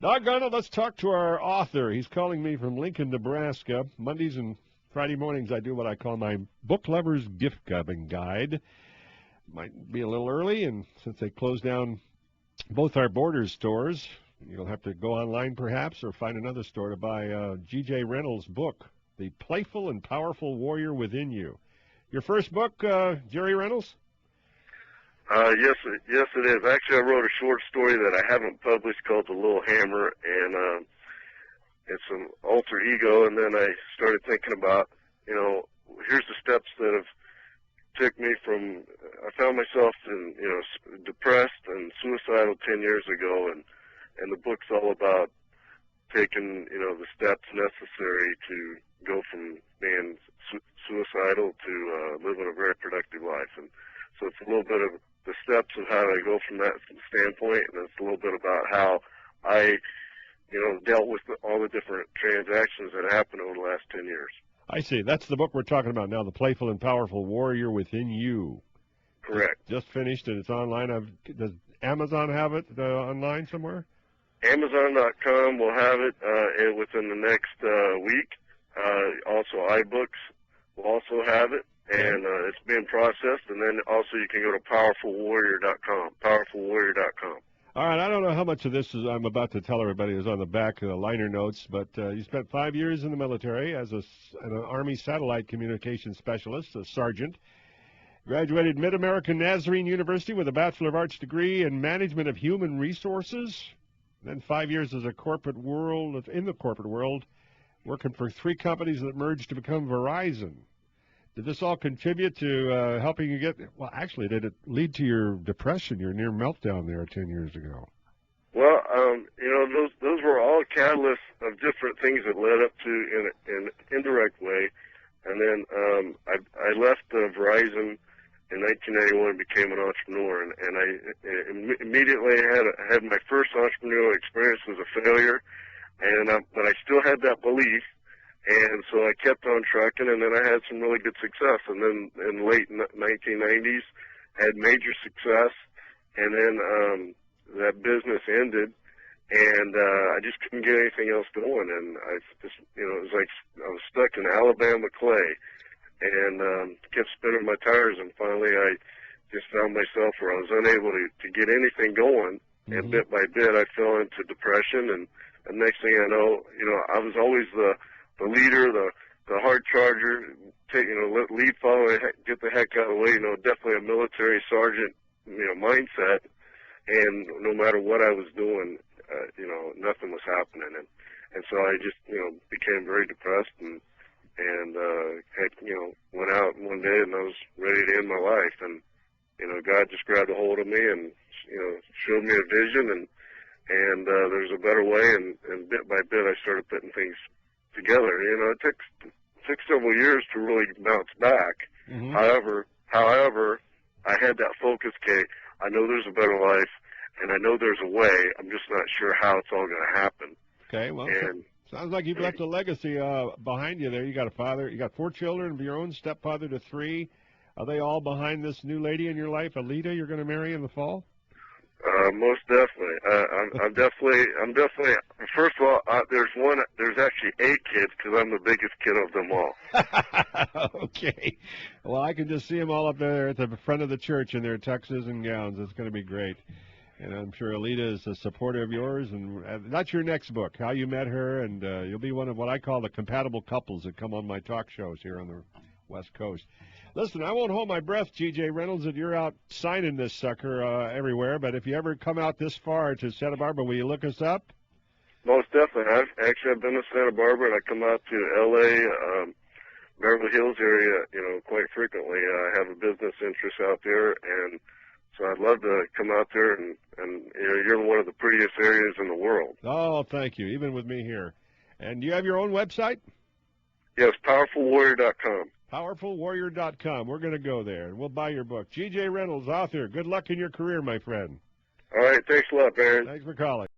Doggone it, let's talk to our author. He's calling me from Lincoln, Nebraska. Mondays and Friday mornings I do what I call my Book Lover's Gift Giving Guide. Might be a little early, and since they closed down both our Borders stores, you'll have to go online perhaps or find another store to buy GJ Reynolds' book, The Playful and Powerful Warrior Within You. Your first book, Jerry Reynolds? Yes, it is. Actually, I wrote a short story that I haven't published called The Little Hammer, and it's an alter ego. And then I started thinking about, here's the steps that have took me from. I found myself depressed and suicidal 10 years ago, and the book's all about taking the steps necessary to go from being suicidal to living a very productive life. And so it's a little bit of the steps of how I go from that standpoint, and it's a little bit about how I, dealt with all the different transactions that happened over the last 10 years. I see. That's the book we're talking about now, The Playful and Powerful Warrior Within You. Correct. Just finished, and it's online. Does Amazon have it online somewhere? Amazon.com will have it within the next week. Also, iBooks will also have it. And it's being processed, and then also you can go to powerfulwarrior.com, powerfulwarrior.com. All right, I don't know how much of this I'm about to tell everybody is on the back of the liner notes, but you spent 5 years in the military as an Army satellite communications specialist, a sergeant. Graduated Mid-American Nazarene University with a Bachelor of Arts degree in Management of Human Resources. Then 5 years as in the corporate world, working for 3 companies that merged to become Verizon. Did this all contribute to helping you get, well, actually, did it lead to your depression, your near meltdown there 10 years ago? Well, those were all catalysts of different things that led up to in an indirect way. And then I left Verizon in 1991 and became an entrepreneur. And I immediately had my first entrepreneurial experience was a failure, but I still had that belief. And so I kept on trucking, and then I had some really good success. And then in the late 1990s, I had major success, and then that business ended, and I just couldn't get anything else going. And I just, it was like I was stuck in Alabama clay, and kept spinning my tires. And finally, I just found myself where I was unable to get anything going. Mm-hmm. And bit by bit, I fell into depression. And the next thing I know, I was always the leader, the hard charger, lead follower, get the heck out of the way, definitely a military sergeant, mindset. And no matter what I was doing, nothing was happening. And so I just, became very depressed and went out one day and I was ready to end my life. And, God just grabbed a hold of me and, showed me a vision and there's a better way. And bit by bit, I started putting things together. It took several years to really bounce back. Mm-hmm. However, I had that focus. Okay, I know there's a better life, and I know there's a way. I'm just not sure how it's all going to happen. Okay, well, sounds like you've left a legacy behind you there. You got a father. You got 4 children of your own, stepfather to 3. Are they all behind this new lady in your life, Alita, you're going to marry in the fall? Most definitely. I'm definitely. First of all, there's actually 8 kids because I'm the biggest kid of them all. Okay. Well, I can just see them all up there at the front of the church in their tuxes and gowns. It's going to be great. And I'm sure Alita is a supporter of yours. And that's your next book, how you met her. And you'll be one of what I call the compatible couples that come on my talk shows here on the West Coast. Listen, I won't hold my breath, GJ Reynolds, that you're out signing this sucker everywhere, but if you ever come out this far to Santa Barbara, will you look us up? Most definitely. I've been to Santa Barbara, and I come out to L.A., Beverly Hills area, quite frequently. I have a business interest out there, and so I'd love to come out there, and you're one of the prettiest areas in the world. Oh, thank you, even with me here. And do you have your own website? Yes, powerfulwarrior.com. PowerfulWarrior.com. We're going to go there, and we'll buy your book. GJ Reynolds, author. Good luck in your career, my friend. All right. Thanks a lot, Baron. Thanks for calling.